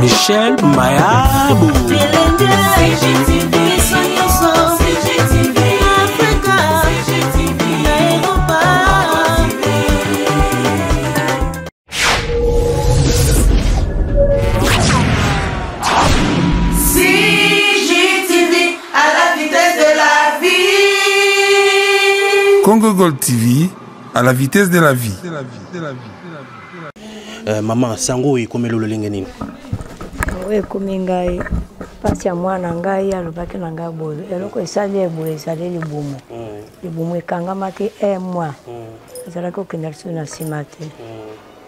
Michel Mayabou. Congo Gold TV, à la vitesse de la vie. Maman, sango e komelo lolenge nini? We kumingai pasi ya mwana ngai alobaki na ngai boyo. Eloko esali eboye ezali libumu. Libumu ekangamaki mwa. Ezalaki okende lisu na nsima te.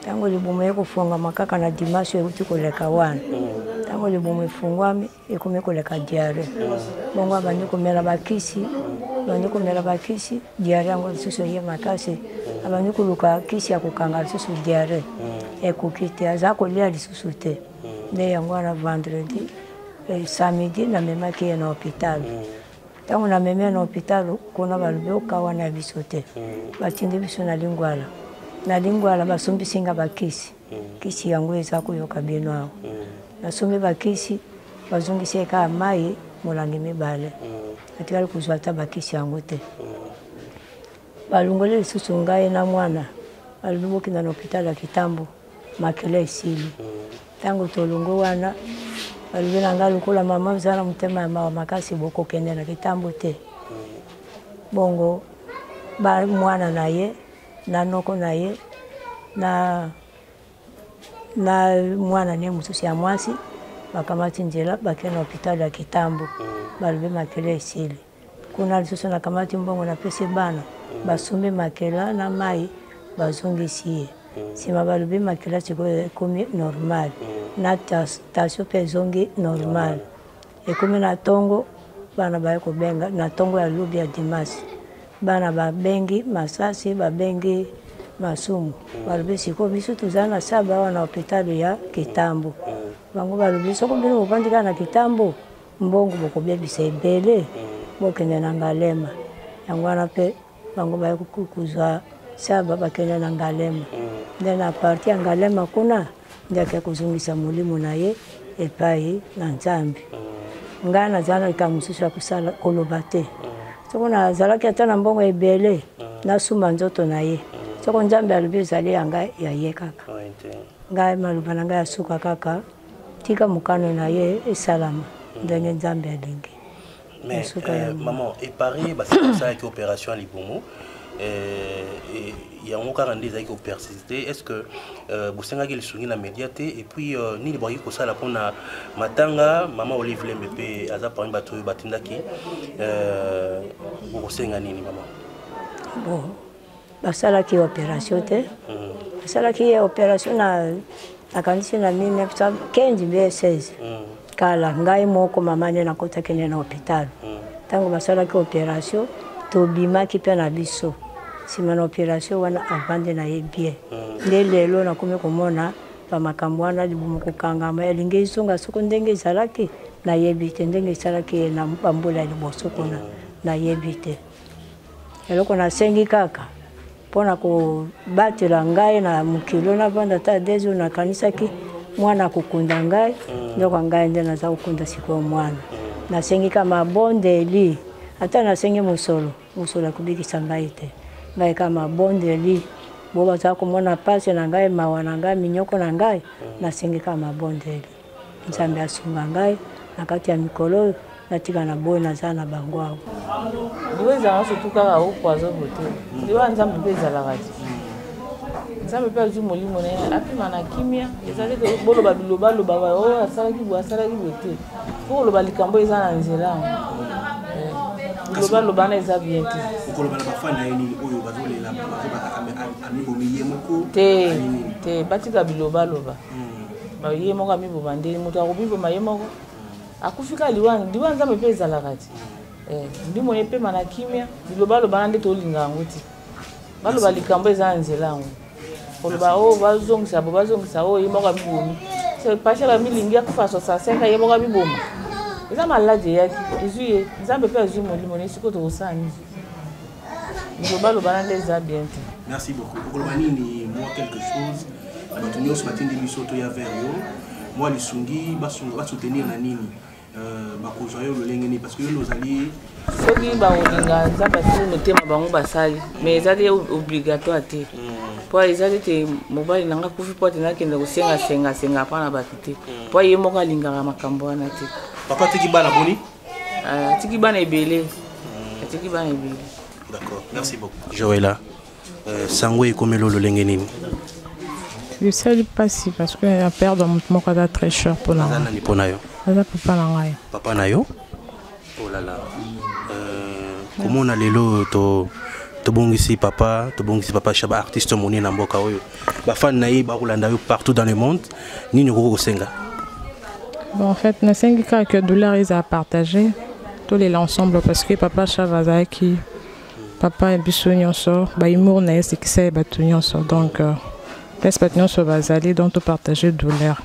Tango libumu ekofungama kaka na dimanche ekuti koleka wana. Tango libumu efungwami ekomi koleka diare. Bongo abandi komela bakisi. Abandi komela bakisi diare yango lisusu ye makasi. Abandi koluka kisi ya kokanga lisusu diare. Ekoki te aza kolia lisusu te. Nde yango wana vendredi samedi na memaki ye na hôpital. Tango na meme na hôpital kuna balobi okawa na biso te. Batindi biso na Lingwala. Na Lingwala basombisinga bakisi. Kisi yango eza koyoka bino awo. Nasombi bakisi bazongisi eka mai molangi mibale. Atikali kuzwa ata bakisi yango te. Balongoli lisusu ngai na mwana. Balobi bokenda na hôpital ya Kitambo. Makila esili. Tango tolongo wana balobi na ngai lokola mama zana mutema ya mawa makasi bokokende na Kitambo te. Bongo mwana na ye na noko na ye na mwana ne mususu ya mwasi bakamati njela bakena hôpital ya Kitambo. Balobi makila esili. Kuna lisusu na kamati mbongo na pesi bana basombi makila na mai bazongisi ye. Sima balobi makila chiko ekomi normal. Na tasio pe zongi normal. Ekomi na tongo bana baye kobenga na tongo ya lubi ya Dimasi. Bana babengi masasi babengi masumu. Balobi siko biso tuzana saba wana hôpital ya Kitambo. Bango balobi soko bino bopandika na Kitambo mbongo bokobebisa ebele bokende na Ngalema. Yango wana pe bango baye kukuzwa saba bakende na Ngalema. Nde na parti ya Ngalema kuna ndeke kuzungisa mulimu na ye epai na Nzambi. Ngai nazala ikamususu ya kusala koloba te. Soko nazalaki ata na mbongo ebele nasuma nzoto na ye. Soko Nzambe alobi ezali ya ngai ya ye kaka. Ngai maloba na ngai ya suka kaka tika mukano na ye esalama ndenge Nzambe alingi. Mais maman, et pareil, c'est comme ça avec l'opération à Libomo. Il y a encore un désir qui persiste. Est-ce que vous savez que le na médiaté et puis ni le bois ça la pona matanga maman Olive Lembépé aza par bato batindaki vous savez nini maman. Bon, basala ki opération te. Basala ki opération na kanisi na 1915 B16. Kala ngai moko mama ne na kota kene na hôpital. Tango basala ki opération to bima ki pe na biso. Sima na opération wana avande na ye bien. Nde lelo na komi komona pa makambo wana libumu kokangama elingi isonga soko ndenge ezalaki na yebite ndenge ezalaki na mbambula liboso kuna na yebite. Eloko na sengi kaka pona ko batela ngai na mukilo na banda ta dezo na kanisa ki mwana kukunda ngai ndoko ngai nde naza kukunda siko mwana. Na sengi kama bondeli ata na sengi musolo kubikisa ngai te. Ngai kama bondeli boba za komona pasi na ngai mawa na ngai minyoko na ngai na sengi kama bondeli. Nzambe asunga ngai na kati ya mikolo natika na boy na zana bango awo. Ndiweza ngaso tukaka ukwazo bote. Ndiwa Nzambe peza la kati. Nzambe pe azu molimo na apima na kimia ezali ko bolo babiloba loba o asala ki bote. Fo loba likambo eza na nzela. Loba na eza bien te. Ukoloba na bafana yini oyo bazolela amibo miyemoko te batika biloba ba yemoko amibo bandeli mutu akobibo mayemoko akufika liwana ndiwa Nzambe pe eza la kati. Ndimo yepe mana kimia biloba na nde tolinga nguti. Baloba likambo eza nzela ngo. Koloba o bazongisa o yemoko amibo. C'est pas cher la milingi akufa 65 yemoko amibo. Eza malade yaki Nzambe pe azu molimo ne siko to osani. Biloba na nde eza bien te. Merci beaucoup. Pour le manini, moi quelque chose. Batunyo ce matin d'émission to ya vers yo. Moi les sungi ba soutenir na nini. Bakozwa yo lolengeni parce que nous allons soki baolinga nzambe asili motema bango basali mais ezali obligatoire te po ezali te mobali nanga kufi po te nakende kosenga mpona bato te po ye moko alingaka makambo wana te. Papa tiki bana boni? Atiki bana ebele. D'accord, merci beaucoup. Joëlla, sango ekomelo lolenge nini? Je ne sais pas si parce que la père de mon père est très cher pour la. Nani pona yo? Papa na yo. Papa na yo? Oh là là. Comment on a lelo to bongisi papa Chaba artiste moni na mboka oyo. Ba fan na yi ba rolanda yo partout dans le monde. Nini ko senga? Bon, en fait, na sengi ka que douleur ils a partagé tous les ensemble parce que papa Chava qui papa biso nyonso ba humour na c'est qui ça ba tout nyonso donc l'espagnol se va aller donc partager douleur.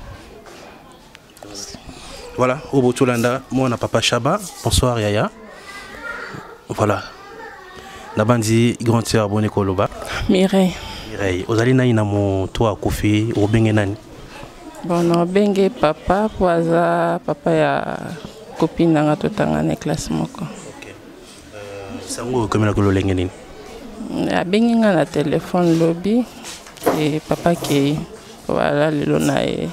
Voilà, au Botolanda, moi on a papa Chaba. Bonsoir Yaya. Voilà. Nabandi grand sœur bonne koloba. Mireille. Ozali na ina mo toi Kofi obenge nani? Bon no benge papa poaza papa ya copine nanga totanga na classe moko. OK. Sango komela ko lolenge nini? Ya bengi nga na téléphone lobby et papa qui voilà lelo na e.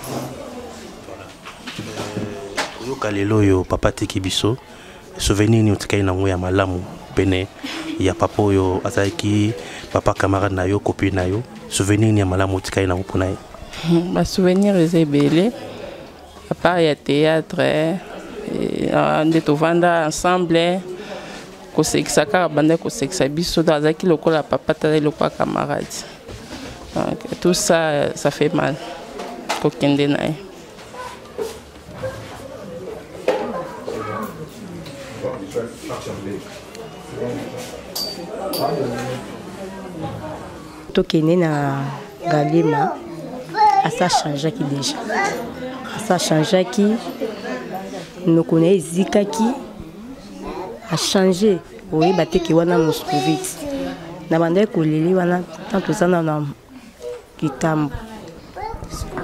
Yoka lelo yo papa tiki biso. Souvenir ni utikai na ngoya malamu pene ya papa yo azaki papa camarade na yo copine na yo souvenir ni ya malamu utikai na mpona ye. Ba souvenir ezebele à part ya théâtre de tovanda ensemble ko sekisa ka bande ko sekisa biso azaki lokola papa tale lokola camarade. Donc tout ça ça fait mal ko kende na ye. Tokene na Galema asa changé qui déjà asa changé qui nous connaît zika qui a changé oui baté qui wana Moscovite na bande ko leli wana tanto sana na kitambo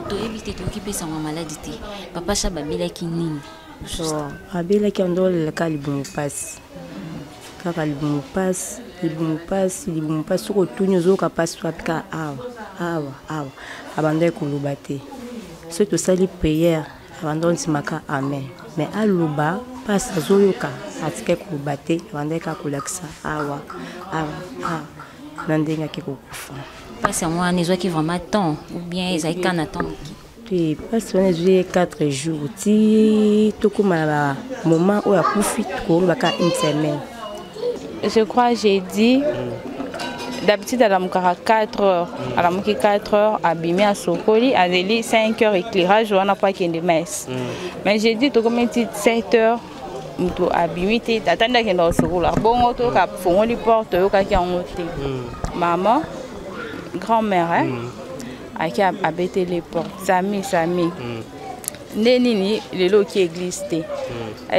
to éviter to occuper sa maladie te papa Chaba bila kinini abela ki ndole la kalibu pass kaka libumu pass soko tunyo zoka pass wapika awa abandai koloba te so to sali prière abandon simaka amen mais aloba pass azoyoka atike koloba te abandai ka kolakisa awa na ndenge ake kokufa passe moi ne qui vraiment temps ou bien ils aient qu'un temps puis passe on est 4 jours ti tokoma moment où a kufi ko baka une semaine. Je crois j'ai dit d'habitude à la mukara 4 heures à la muki 4 heures abîmé à Sokoli à Deli 5 heures éclairage on n'a pas qu'il y ait de messe mais j'ai dit to comme 7 heures muto abîmé te attendre qu'il dans Sokola bon to ka fongoli porte yo ka ki en hoté maman grand-mère a qui a bêté les portes Sami Neni lelo qui église te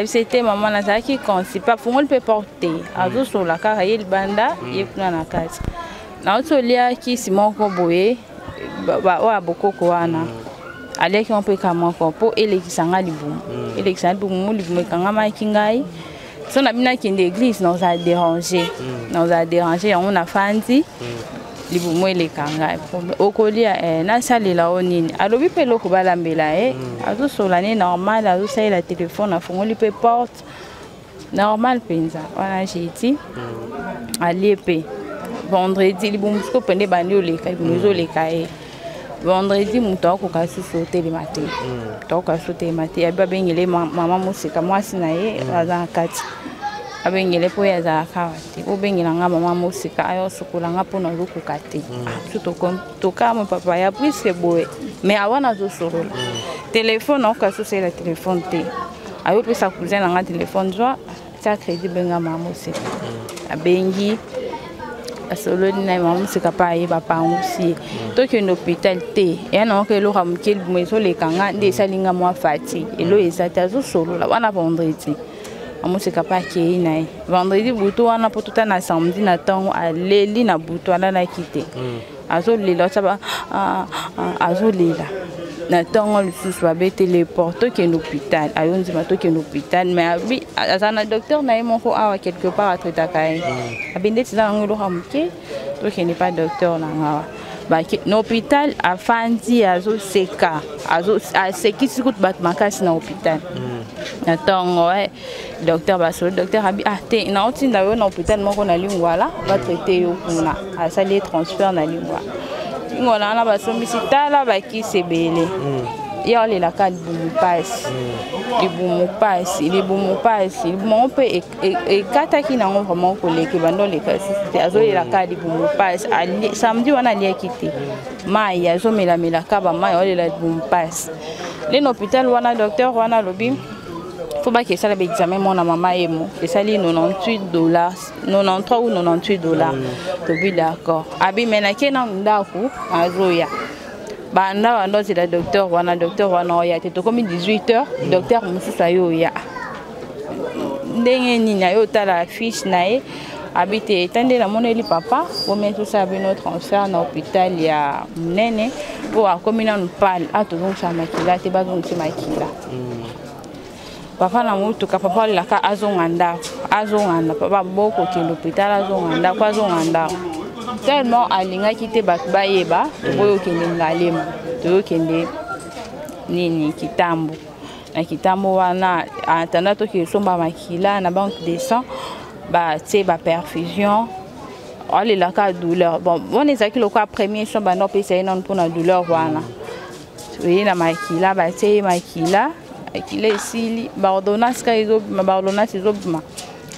c'était maman na qui consipa fongoli peut porter azo sur la car il banda il kuna na kati na otolia ki simon ko boye ba wa bokoko wana ale ki on peut kamako po elekisanga libumu libumu kanga makingai so na bina ki l'église nous a dérangé on a fandi libumu elekanga okolia na salela onini alobi pe loko balambela azo solane normal azo sai la téléphone afongoli pe porte normal penza wana jiti aliepe vendredi libumu ko pende bandi oleka libumu oleka vendredi muto ko ka sauter le matin to ka sauter le matin aba bengele mama musika mwasi na ye aza kati abengele po ya za kawati obengela nga mama musika ayo sukula nga pona luku kati to kama papa ya puisque boye mais awana zo sorola téléphone on ka sauter le téléphone te ayo pesa cousin nga téléphone joa ta crédit benga mama musika abengi solo na maman c'est capable ba pangusi to que l'hôpital te et non que le ramkel meso le kanga de salinga moi fati et lo ezata zo solo la wana vendredi amusika pa kei na ye vendredi butu wana po tuta na samedi na ntongo aleli na butu alalaki te azolela otaba azolela na ntongo lisusu babetele porte tokende hôpital ayo nzima tokende hôpital mais aza na docteur na ye moko awa quelque part atretaka ye abende tiza nango eloko moke tokende pa docteur na ngawa na hôpital afandi azoseka asekisi kutu bato makasi na hôpital na ntongo docteur basolo docteur abi te naotinda yo na hôpital moko na Lingwala batraite yo kuna asali transfert na Lingwala ngona wana basombisi tala bakisi ebele ye olelaka libumu pasi mpe ekataki nango vraiment koleke bando leka te azolelaka libumu pasi samedi wana aliaki te mai azomelamelaka bamai olela libumu pasi le na hôpital wana docteur wana alobi faut pas que ça le examen mon maman et moi et ça li $98 93 ou $98 to bi d'accord abi menake na ndako azoya banda wando c'est le docteur wana oya te to comme 18h docteur mususa yo ya ndenge nini yo tala fiche nae habité tande la moneli papa pour mettre tout ça bino transfert na hôpital ya Munene pour akomina nous parle a to donc ça makila te ba donc makila papa na mutuka papa laka azonganda papa boko ke l'hôpital azonganda tellement alingaki te bato bayeba boyo kende ngalema to kende nini kitambo na kitambo wana atanda to ke somba makila na banque de sang ba te ba perfusion ole la ka douleur bon on ezaki le quoi premier somba no pesa non pour na douleur wana oui na makila ba te makila akila esili ba ordonnance ka izobima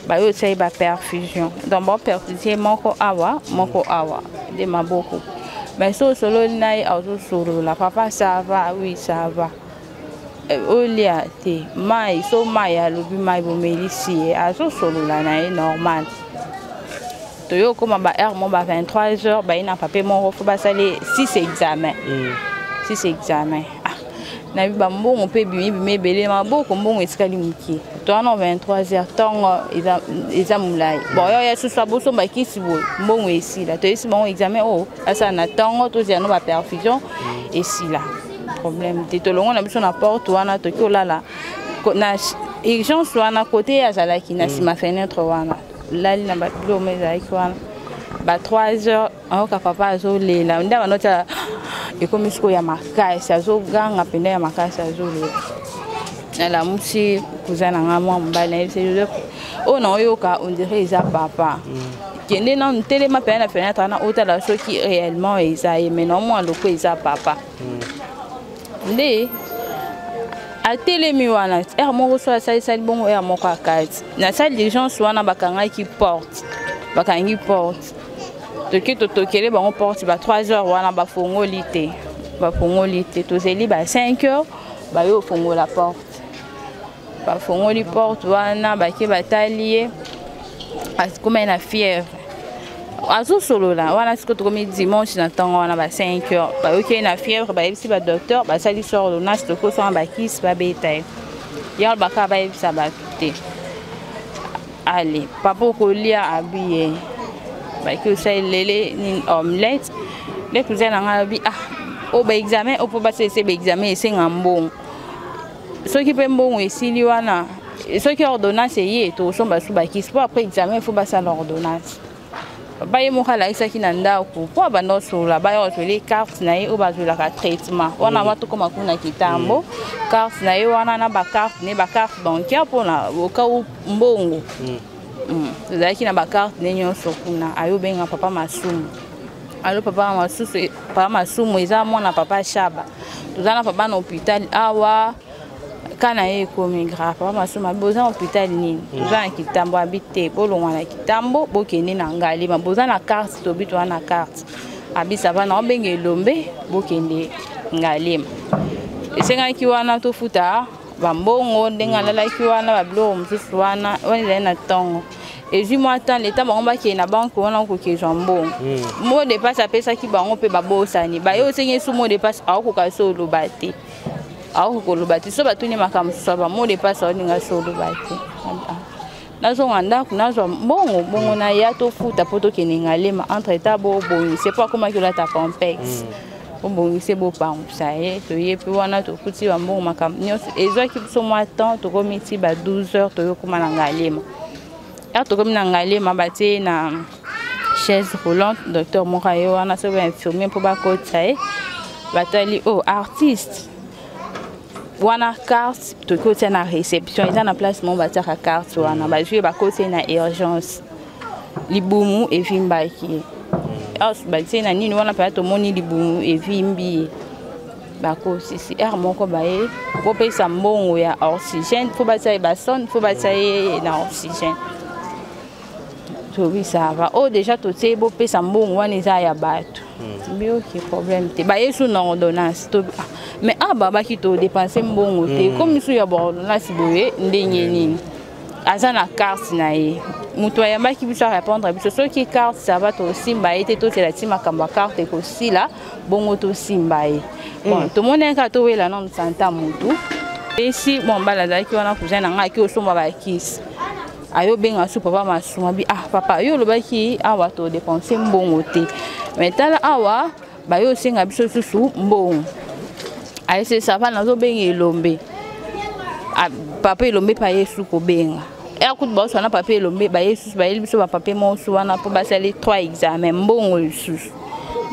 ba yo tsayi ba perfusion donc bon perfusion moko awa de maboko mais solo nai auto solo la papa ça va oui ça va olia te mai alobi mai bomelisi azo solo la nai normal to yo comme ba heure mo ba 23h ba ina papier mon faut ba sali 6 examens na bi bambongo pe bimi bele maboko mbongo esikali muki to ana 23h tongo eza mulai bon yo ya susa boso bakisi bo mbongo esila to esi bon examen asa na tongo to zia no ba perfusion esila problème te to longo na biso na porte wana to kolala na urgence wana côté ya zalaki na sima fenêtre wana lali na ba kilomètre wana ba 3h aoka papa azolela ndaba nota ekomisko ya makasi azoganga pende ya makasi azolela na la musi kuzana ngamwa mbala c'est na oyoka on dirait eza papa kende na ntelema pe na fenêtre na otala soki réellement eza mais non moi loko eza papa nde atelemi wana moko so asali bongo moko akati na salle d'urgence wana bakangi porte tokele bango porte ba 3h wana bafongoli te tozeli ba 5h bayo fongola porte bafongoli porte wana bake bataliye comme na fièvre azosolola wana siko tokomi dimanche na ntango wana ba 5h bayoki na fièvre bayebisi ba docteur basali sor ordonnance tokosanga bakisi babeta ye yango baka bayebisa bato te ale papa okolia abiye baki osalele ni omelette le cousin nanga bi ba examen opo basese ba examen esenga mbongo soki pe mbongo esili wana soki ordonnance ye to somba su bakisi po après examen faut basala ordonnance baye mokala isaki na ndako po bando sola baye otwele carte na ye obazolaka traitement wana watu koma kuna kitambo carte na ye wana na ba carte bancaire pour na oka mbongo zaki na ba carte nyonso kuna ayobenga papa masumu alo papa masumu eza mwana papa Shaba tozana papa na hôpital awa kana ye komi grave papa masumu boza hôpital nini tozana kitambo habite bolongwa na kitambo bokende na ngali boza na carte tobitwa na carte abisa bana obenge elombe bokende ngali esengaki wana tofuta bambongo ndenga lalaki wana babilo mususu wana wana na tongo et moi tant l'état bango qui na banque wana ko ke jambon mo de passe apesa ki bango pe babosani ba yo senye su mo de passe ako ka solo bati ako ko lo bati so batuni makamso ba mo de passe oninga solo bati nazo nganda kunazo bongo na ya to futa poto keningalema entre tabo bon c'est pas comment que la ta complexe bon c'est beau pas ça y to ye puis wana to kuti wa mbongo makam nyonso ezo ki so moi temps to komiti ba 12 heures to yo kuma na ngalema ya to komi na ngalema batie na chaise roulante docteur Morayo wana so ba infirmier pour ba kotsa batali artiste wana carte to côté na réception ils en place mon bataka carte wana ba jouer ba côté na urgence libumu evimbaki as ba tina nini wana pa to moni libumu evimbi ba ko sisi moko ba e bo pesa mbongo ya oxygène faut ba tsaye ba son faut ba tsaye na oxygène to oui ça va déjà to tsaye bo pesa mbongo wana za ya bato bio qui problème te ba yesu na ordonnance to mais baba qui to dépenser mbongo te comme sou ya ordonnance boye ndenye nini azana carte na ye muto ya maki biso répondre biso so ki carte ça va to simba ete to la tima kamba carte ko sila bongo to simba ye bon to mona ka to wela non santa mutu et si bon bala za ki wana kuzana nga ki osomba ba kisi ayo benga su papa masuma bi papa yo lo ba ki awa to dépenser mbongo te mais tala awa ba yo singa biso susu mbongo ayi se ça va nazo benga elombe papa elombe pa yesu ko benga écoute boss on a papier lombe ba yesu ba yesu ba papier mo su wana pour basali 3 examens mbongo yesu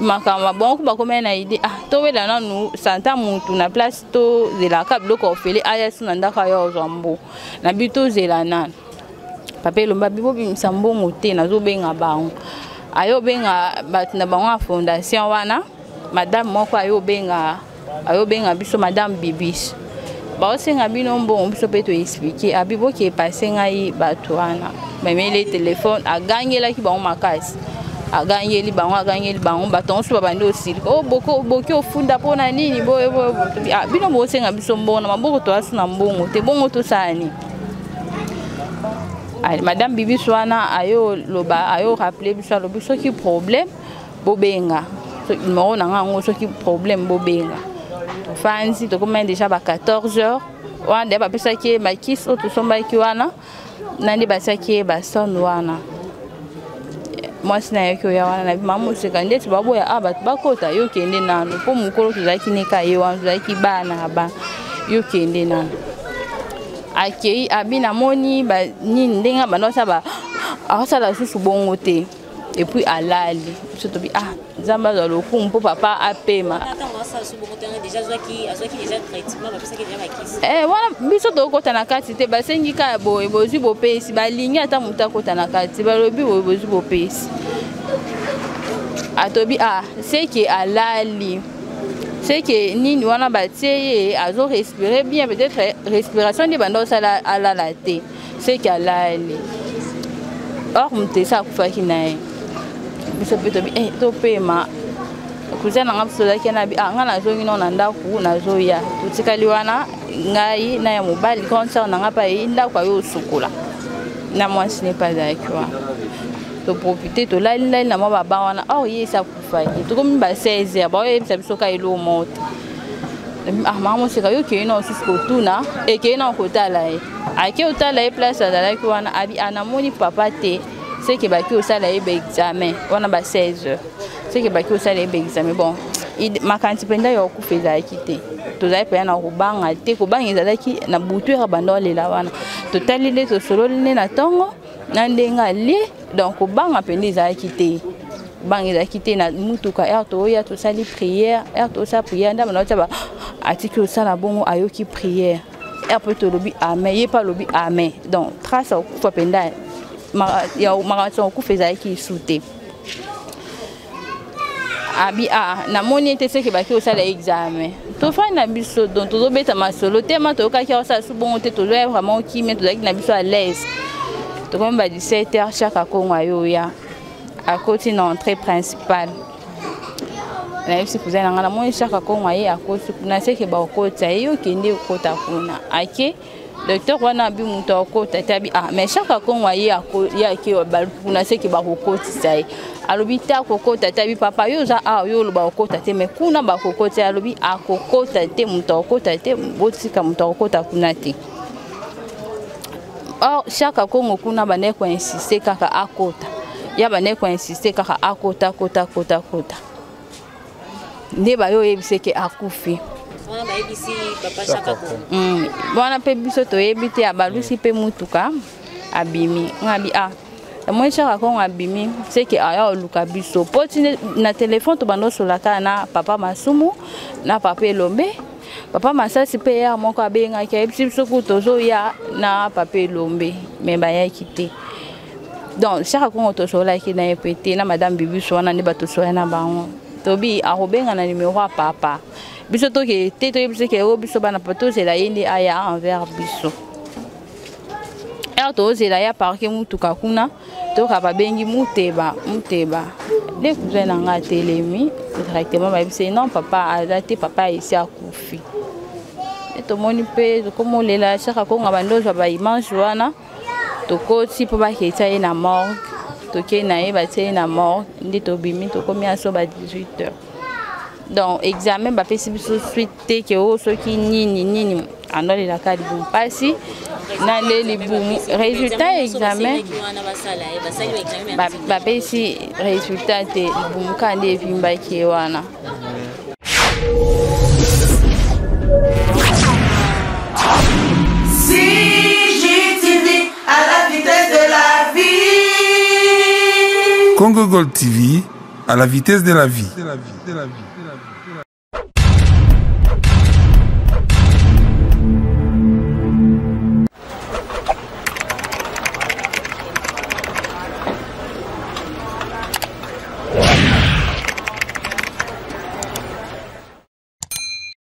makama bon ko ba ko mena idée to wela na nu santa mutu na place to de la cap loko ofele yesu na ndaka yo zombo na bito zela nan papier lomba bibo bi mbongo te na zo benga bango ayo benga bat na bango fondation wana madame moko ayo benga biso madame bibis ba osenga bino mbongo biso pe to expliquer abibo ki passé ngai bato wana memele téléphone agangela ki bango makasi agangeli bango baton so babandi aussi boki ofunda pona nini bino bo osenga biso mbongo na maboko to asu na mbongo te bongo to sani madame bibi swana ayo loba ayo rappeler biso ki problème bobenga so numéro na ngo so ki problème bobenga fancy to comment déjà ba 14 heures wande ba pesa ki ma kiss o to somba ki wana nandi ba saki ba son wana moi sina yoko ya wana na mamu sekande ti babo ya ba kota yo kende nanu po mukolo to zaki ne ka ye wana zaki bana ba yo kende nanu akei abina moni ba ni ndenga banosa ba asala susu bongo te et puis alali surtout zamba za lokumu po papa apema déjà déjà traitement ba pesa ki déjà bakisi wana biso to kota na kati te basengi ka boye bozu bopesi balingi ata muta kota na kati balobi bozu bopesi atobi c'est que alali c'est que nini wana batie azo respirer bien peut-être respiration de bando sala alala te c'est que alali or mutesa kufaki nae biso peto to pema kuzana ngapso la kana bi nga na zongi no na ndaku na zoya tutikali wana ngai na ya mobali concert na ngapa inda kwa yo sukula na moi ce n'est pas d'accord to profiter to la na mwa baba wana yesa kufaki to komi ba 16 ba yo biso ka ilo moto maman c'est que yo ke no susko tuna e ke na kotala ake utala place la ki wana abi anamoni papa te c'est que baki au salaire examen on a ba 16 heures c'est que baki au salaire examen bon ma kanti penda yo ku feza kite to zai pe na kubanga te kubanga ezalaki na butu ya bando lela wana to talile to solo ne na tongo na ndenga li donc kubanga penda ezalaki kite banga ezalaki kite na mutuka to ya to sali prière to sa prière nda na ba atiki au sala bongo ayoki prière peut to lobi amen ye pas lobi amen donc trace au ku penda ya magasin ku feza ki sute abi na moni te se ke baki osala examen to fa na biso donc to beta masolo tema to ka ki osala su bon te to le vraiment ki mais to zaki na biso à l'aise to comme ba 17h chaque kongo ayo ya à côté na entrée principale na si kuza na moni chaque kongo aye à côté na se ke ba okota yo kende okota kuna ake docteur wana bi muto okota tabi mais chaque kongo aye ya ke ba kuna se ke ba okota sai alobi ta kokota tabi papa yo za yo lo ba okota te mais kuna ba kokota alobi akokota te muto okota te botika muto okota kuna te or chaque Congo kuna bane ko insister kaka akota ya bane ko insister kaka akota kota kota kota nde ba yo yebise ke akufi wana ba yebisi papa Chaka ko wana pe biso to yebite abalusi pe mutuka abimi ngabi moi Chaka ko abimi c'est que aya oluka biso potine na téléphone to bando solaka na papa Masumu na papa Elombe papa Masasi pe ya moko abenga ke biso ko tozo ya na papa Elombe me ba ya kité donc Chaka ko to sola ki na epete na madame Bibi so na ne bato so na bango tobi a robenga na numéro a papa biso to ke te to biso ke o biso bana poto c'est la yende aya envers biso to zela ya parke mutuka kuna to ka babengi muteba les cousins nanga telemi directement ba bise non papa adate papa ici a kufi et to moni pe comme lela Chaka ko ngabando ba image wana to ko si po ba ketsa na morgue to ke na e ba tse na morgue ndi to bimi to komi aso ba 18h donc examen ba pesi biso suite ke o so ki nini anole la kadi bon pasi na le libumu résultat examen ba pesi résultat te libumu kande vimba ki wana CJTV à la vitesse de la vie. Congo Gold TV à la vitesse de la vie.